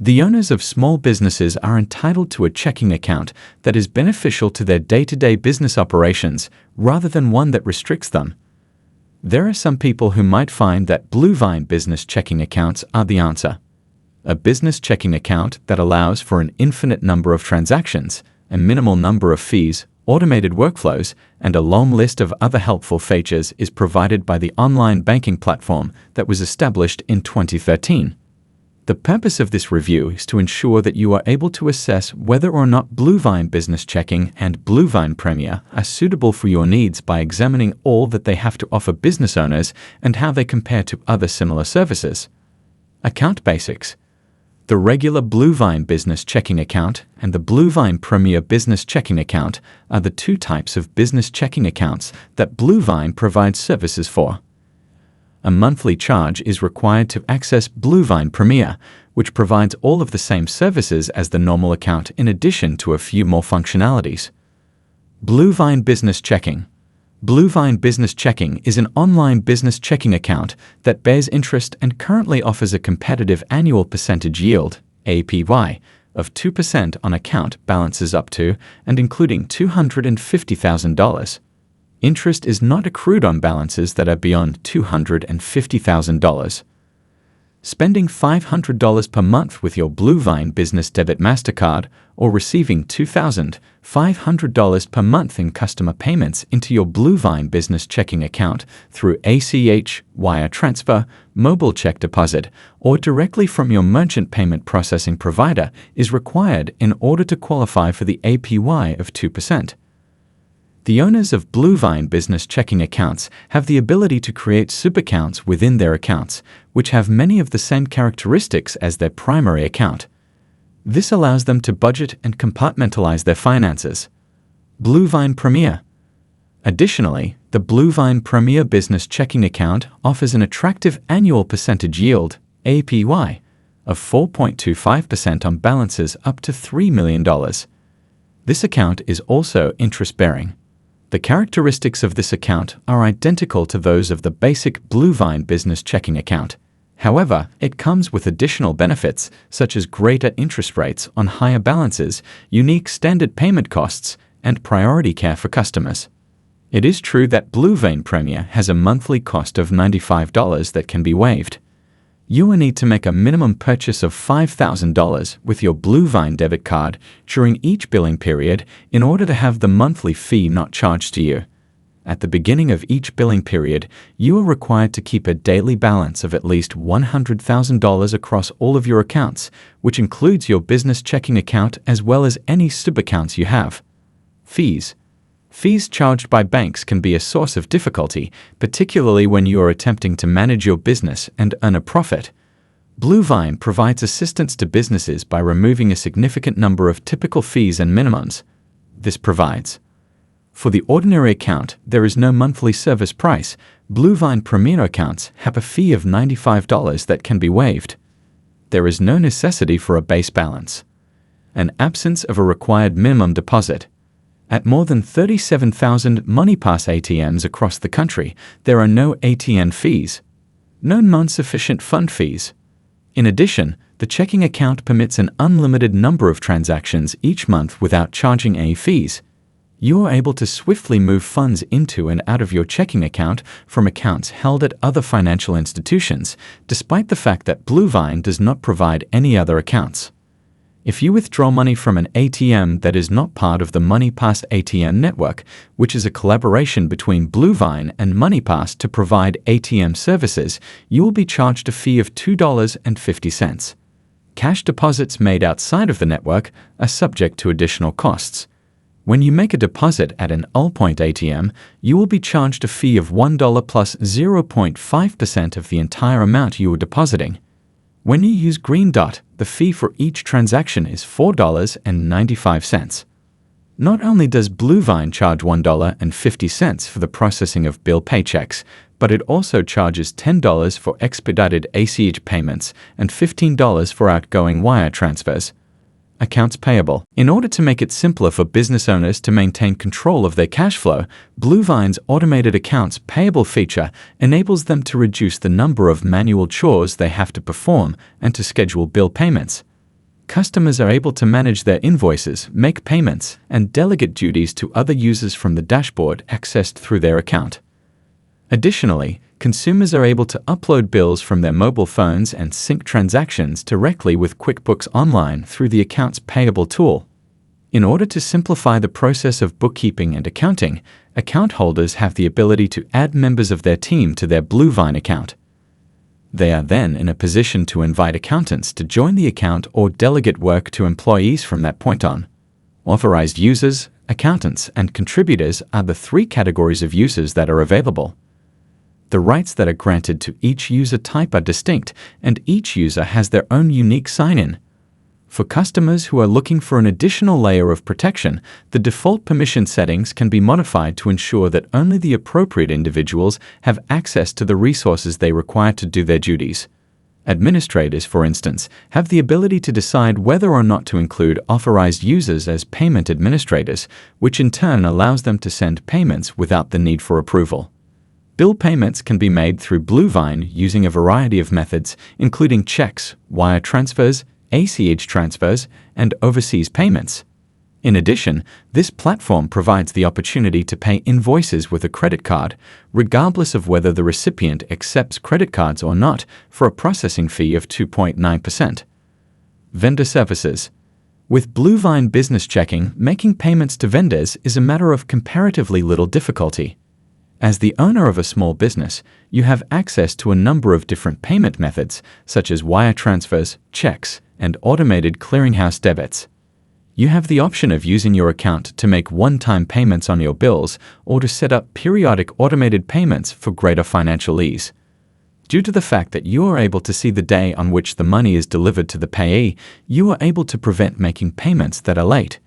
The owners of small businesses are entitled to a checking account that is beneficial to their day-to-day business operations rather than one that restricts them. There are some people who might find that Bluevine business checking accounts are the answer. A business checking account that allows for an infinite number of transactions, a minimal number of fees, automated workflows, and a long list of other helpful features is provided by the online banking platform that was established in 2013. The purpose of this review is to ensure that you are able to assess whether or not Bluevine Business Checking and Bluevine Premier are suitable for your needs by examining all that they have to offer business owners and how they compare to other similar services. Account basics. The regular Bluevine Business Checking Account and the Bluevine Premier Business Checking Account are the two types of business checking accounts that Bluevine provides services for. A monthly charge is required to access Bluevine Premier, which provides all of the same services as the normal account in addition to a few more functionalities. Bluevine Business Checking. Bluevine Business Checking is an online business checking account that bears interest and currently offers a competitive annual percentage yield, APY, of 2% on account balances up to and including $250,000. Interest is not accrued on balances that are beyond $250,000. Spending $500 per month with your Bluevine Business Debit MasterCard or receiving $2,500 per month in customer payments into your Bluevine Business Checking account through ACH, wire transfer, mobile check deposit, or directly from your merchant payment processing provider is required in order to qualify for the APY of 2%. The owners of Bluevine Business Checking accounts have the ability to create subaccounts within their accounts, which have many of the same characteristics as their primary account. This allows them to budget and compartmentalize their finances. Bluevine Premier. Additionally, the Bluevine Premier Business Checking account offers an attractive annual percentage yield, APY, of 4.25% on balances up to $3 million. This account is also interest-bearing. The characteristics of this account are identical to those of the basic Bluevine Business Checking account. However, it comes with additional benefits such as greater interest rates on higher balances, unique standard payment costs, and priority care for customers. It is true that Bluevine Premier has a monthly cost of $95 that can be waived. You will need to make a minimum purchase of $5,000 with your Bluevine debit card during each billing period in order to have the monthly fee not charged to you. At the beginning of each billing period, you are required to keep a daily balance of at least $100,000 across all of your accounts, which includes your business checking account as well as any subaccounts you have. Fees. Fees charged by banks can be a source of difficulty, particularly when you are attempting to manage your business and earn a profit. Bluevine provides assistance to businesses by removing a significant number of typical fees and minimums. This provides: for the ordinary account, there is no monthly service price. Bluevine Premier accounts have a fee of $95 that can be waived. There is no necessity for a base balance. An absence of a required minimum deposit. At more than 37,000 MoneyPass ATMs across the country, there are no ATM fees. No non-sufficient fund fees. In addition, the checking account permits an unlimited number of transactions each month without charging any fees. You are able to swiftly move funds into and out of your checking account from accounts held at other financial institutions, despite the fact that Bluevine does not provide any other accounts. If you withdraw money from an ATM that is not part of the MoneyPass ATM network, which is a collaboration between Bluevine and MoneyPass to provide ATM services, you will be charged a fee of $2.50. Cash deposits made outside of the network are subject to additional costs. When you make a deposit at an Allpoint ATM, you will be charged a fee of $1 plus 0.5% of the entire amount you are depositing. When you use Green Dot, the fee for each transaction is $4.95. Not only does Bluevine charge $1.50 for the processing of bill paychecks, but it also charges $10 for expedited ACH payments and $15 for outgoing wire transfers. Accounts payable. In order to make it simpler for business owners to maintain control of their cash flow, Bluevine's automated accounts payable feature enables them to reduce the number of manual chores they have to perform and to schedule bill payments. customers are able to manage their invoices, make payments, and delegate duties to other users from the dashboard accessed through their account. Additionally, consumers are able to upload bills from their mobile phones and sync transactions directly with QuickBooks Online through the Accounts Payable tool. In order to simplify the process of bookkeeping and accounting, account holders have the ability to add members of their team to their Bluevine account. They are then in a position to invite accountants to join the account or delegate work to employees from that point on. Authorized users, accountants, and contributors are the three categories of users that are available. The rights that are granted to each user type are distinct, and each user has their own unique sign-in. For customers who are looking for an additional layer of protection, the default permission settings can be modified to ensure that only the appropriate individuals have access to the resources they require to do their duties. Administrators, for instance, have the ability to decide whether or not to include authorized users as payment administrators, which in turn allows them to send payments without the need for approval. Bill payments can be made through Bluevine using a variety of methods, including checks, wire transfers, ACH transfers, and overseas payments. In addition, this platform provides the opportunity to pay invoices with a credit card, regardless of whether the recipient accepts credit cards or not, for a processing fee of 2.9%. Vendor services. With Bluevine Business Checking, making payments to vendors is a matter of comparatively little difficulty. As the owner of a small business, you have access to a number of different payment methods, such as wire transfers, checks, and automated clearinghouse debits. You have the option of using your account to make one-time payments on your bills or to set up periodic automated payments for greater financial ease. Due to the fact that you are able to see the day on which the money is delivered to the payee, you are able to prevent making payments that are late.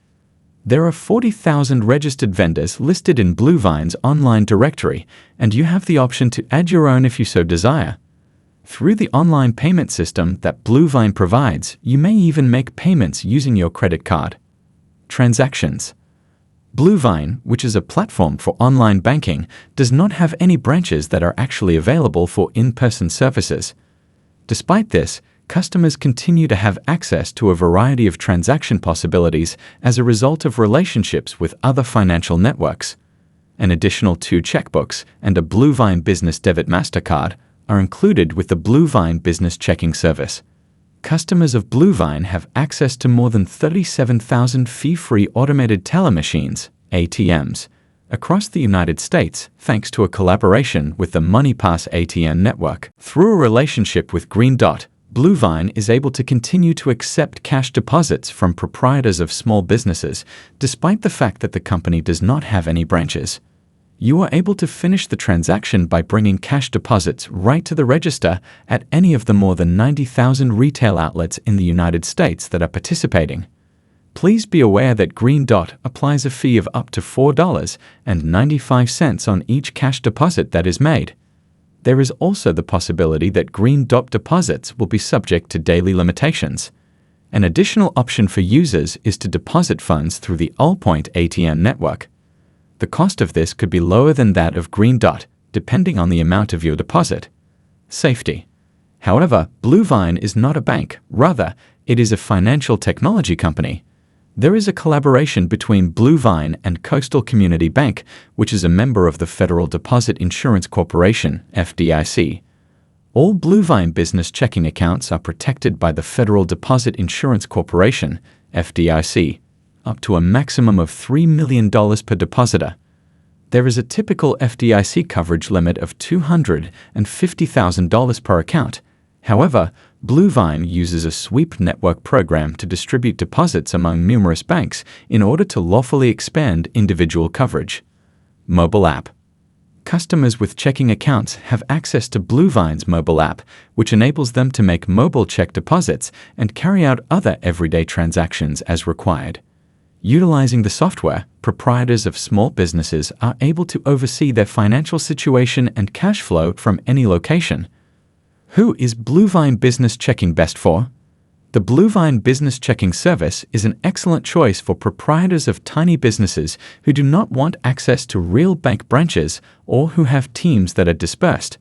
There are 40,000 registered vendors listed in Bluevine's online directory, and you have the option to add your own if you so desire. Through the online payment system that Bluevine provides, you may even make payments using your credit card. Transactions. Bluevine, which is a platform for online banking, does not have any branches that are actually available for in-person services. Despite this, customers continue to have access to a variety of transaction possibilities as a result of relationships with other financial networks. An additional 2 checkbooks and a Bluevine Business Debit MasterCard are included with the Bluevine Business Checking service. Customers of Bluevine have access to more than 37,000 fee-free automated teller machines, ATMs, across the United States thanks to a collaboration with the MoneyPass ATM network. Through a relationship with Green Dot, Bluevine is able to continue to accept cash deposits from proprietors of small businesses, despite the fact that the company does not have any branches. You are able to finish the transaction by bringing cash deposits right to the register at any of the more than 90,000 retail outlets in the United States that are participating. Please be aware that Green Dot applies a fee of up to $4.95 on each cash deposit that is made. There is also the possibility that Green Dot deposits will be subject to daily limitations. An additional option for users is to deposit funds through the Allpoint ATM network. The cost of this could be lower than that of Green Dot, depending on the amount of your deposit. Safety. However, Bluevine is not a bank, rather, it is a financial technology company. There is a collaboration between Bluevine and Coastal Community Bank, which is a member of the Federal Deposit Insurance Corporation, FDIC. All Bluevine business checking accounts are protected by the Federal Deposit Insurance Corporation, FDIC, up to a maximum of $3 million per depositor. There is a typical FDIC coverage limit of $250,000 per account. However, Bluevine uses a sweep network program to distribute deposits among numerous banks in order to lawfully expand individual coverage. Mobile app. Customers with checking accounts have access to Bluevine's mobile app, which enables them to make mobile check deposits and carry out other everyday transactions as required. Utilizing the software, proprietors of small businesses are able to oversee their financial situation and cash flow from any location. Who is Bluevine Business Checking best for? The Bluevine Business Checking service is an excellent choice for proprietors of tiny businesses who do not want access to real bank branches or who have teams that are dispersed.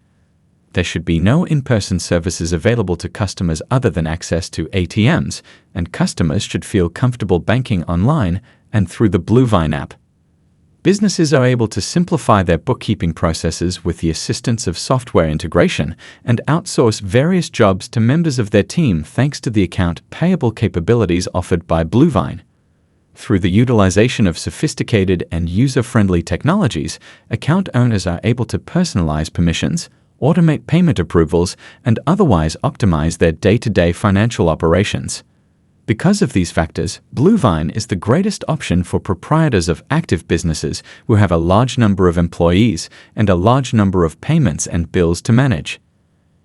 There should be no in-person services available to customers other than access to ATMs, and customers should feel comfortable banking online and through the Bluevine app. Businesses are able to simplify their bookkeeping processes with the assistance of software integration and outsource various jobs to members of their team thanks to the account payable capabilities offered by Bluevine. Through the utilization of sophisticated and user-friendly technologies, account owners are able to personalize permissions, automate payment approvals, and otherwise optimize their day-to-day financial operations. Because of these factors, Bluevine is the greatest option for proprietors of active businesses who have a large number of employees and a large number of payments and bills to manage.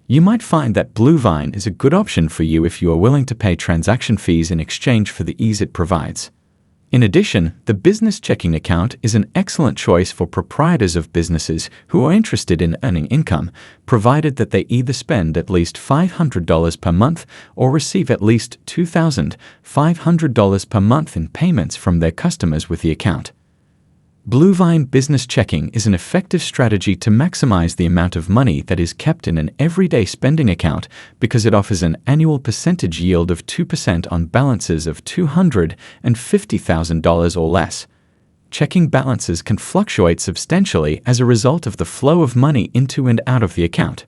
You might find that Bluevine is a good option for you if you are willing to pay transaction fees in exchange for the ease it provides. In addition, the business checking account is an excellent choice for proprietors of businesses who are interested in earning income, provided that they either spend at least $500 per month or receive at least $2,500 per month in payments from their customers with the account. Bluevine Business Checking is an effective strategy to maximize the amount of money that is kept in an everyday spending account because it offers an annual percentage yield of 2% on balances of $250,000 or less. Checking balances can fluctuate substantially as a result of the flow of money into and out of the account.